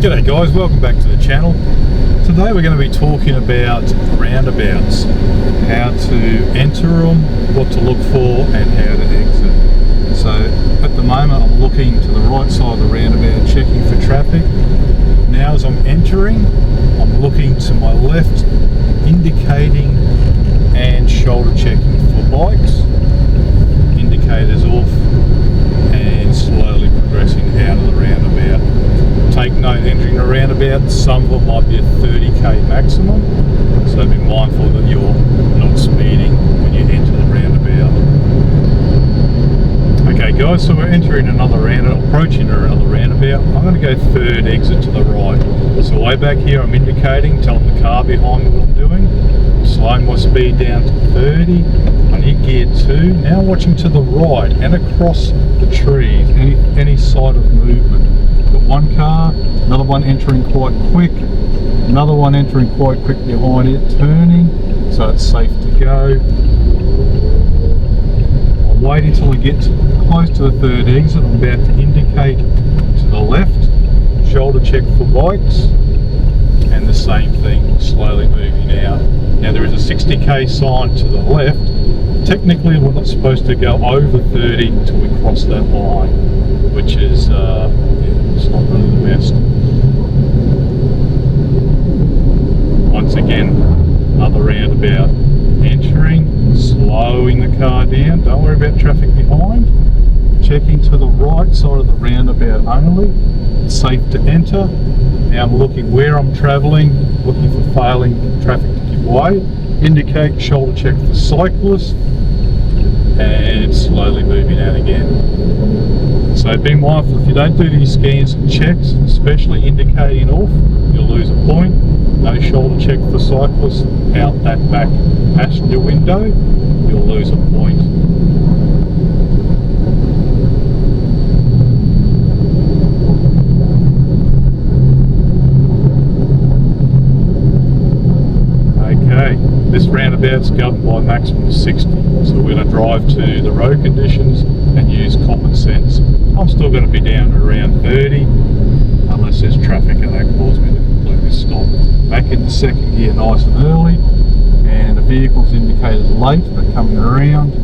G'day guys, welcome back to the channel. Today we're going to be talking about roundabouts, how to enter them, what to look for and how to exit. So at the moment I'm looking to the right side of the roundabout, checking for traffic. Now as I'm entering, I'm looking to my left, indicating and shoulder checking for bikes, indicators off, and slowly progressing out of the roundabout. Take note, entering a roundabout, some of them might be a 30k maximum, so be mindful that you're not speeding when you enter the roundabout. Okay guys, so we're entering another roundabout, approaching another roundabout. I'm going to go third exit to the right. So way back here I'm indicating, telling the car behind me what I'm doing, slowing my speed down to 30, I need gear 2, now watching to the right and across the trees, any side of movement. Got one car, another one entering quite quick, another one entering quite quick behind it, turning, so it's safe to go. I'll wait until I get close to the third exit. I'm about to indicate to the left, shoulder check for bikes, and the same thing, slowly moving out. Now there is a 60k sign to the left. Technically we're not supposed to go over 30 until we cross that line, which is it's not really the best. Once again, another roundabout, entering, slowing the car down, don't worry about traffic behind, checking to the right side of the roundabout only, it's safe to enter. Now I'm looking where I'm travelling, looking for failing traffic to give way, indicate, shoulder check for cyclists, and slowly moving out again. So be mindful, if you don't do these scans and checks, especially indicating off, you'll lose a point. No shoulder check for cyclists out that back passenger window, you'll lose a point. Okay, this roundabout's governed by maximum 60, so we're going to drive to the road conditions and use common sense. I'm still going to be down to around 30 unless there's traffic and that causes me to completely stop. Back into second gear nice and early, and the vehicle's indicated late but coming around.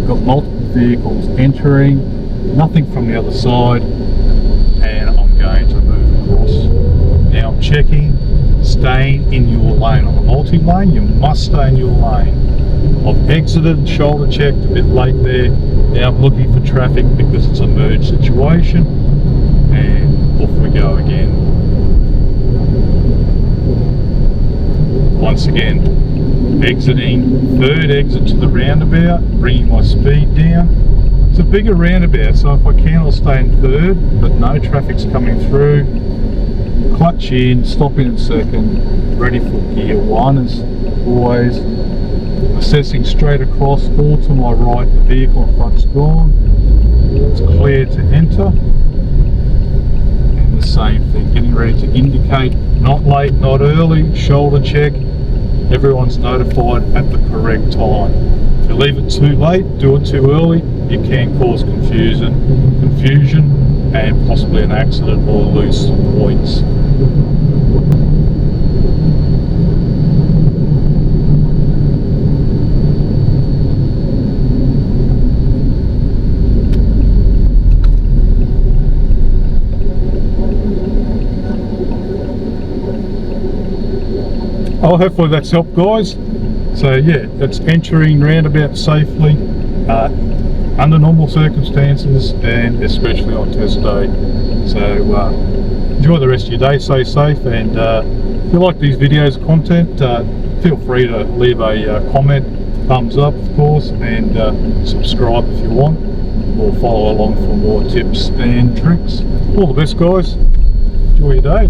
Got multiple vehicles entering, nothing from the other side, and I'm going to move across. Now I'm checking, staying in your lane. On the multi-lane you must stay in your lane. I've exited, shoulder checked, a bit late there. Now I'm looking for traffic because it's a merge situation, and off we go again. Once again, exiting, third exit to the roundabout, bringing my speed down. It's a bigger roundabout, so if I can I'll stay in third, but no traffic's coming through. Clutch in, stopping in second, ready for gear 1 as always. Assessing straight across, all to my right, the vehicle in front's gone. It's clear to enter. And the same thing, getting ready to indicate, not late, not early, shoulder check. Everyone's notified at the correct time. If you leave it too late, do it too early, you can cause confusion and possibly an accident or lose points. Oh, hopefully that's helped guys. So yeah, that's entering roundabout safely under normal circumstances and especially on test day. So enjoy the rest of your day, stay safe, and if you like these videos content, feel free to leave a comment, thumbs up of course, and subscribe if you want, or follow along for more tips and tricks. All the best guys, enjoy your day.